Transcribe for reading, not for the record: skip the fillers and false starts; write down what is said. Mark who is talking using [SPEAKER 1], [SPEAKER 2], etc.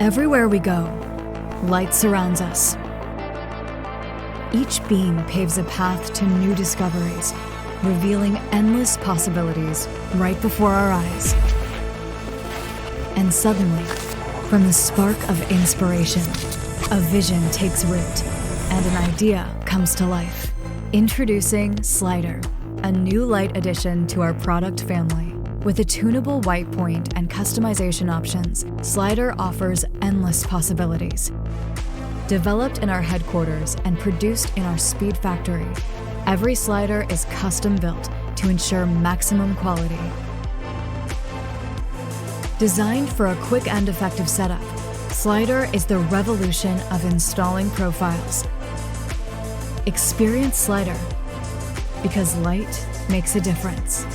[SPEAKER 1] Everywhere we go, light surrounds us. Each beam paves a path to new discoveries, revealing endless possibilities right before our eyes. And suddenly, from the spark of inspiration, a vision takes root and an idea comes to life. Introducing Slider, a new light addition to our product family. With a tunable white point and customization options, Slider offers endless possibilities. Developed in our headquarters and produced in our speed factory, every slider is custom built to ensure maximum quality. Designed for a quick and effective setup, Slider is the revolution of installing profiles. Experience Slider, because light makes a difference.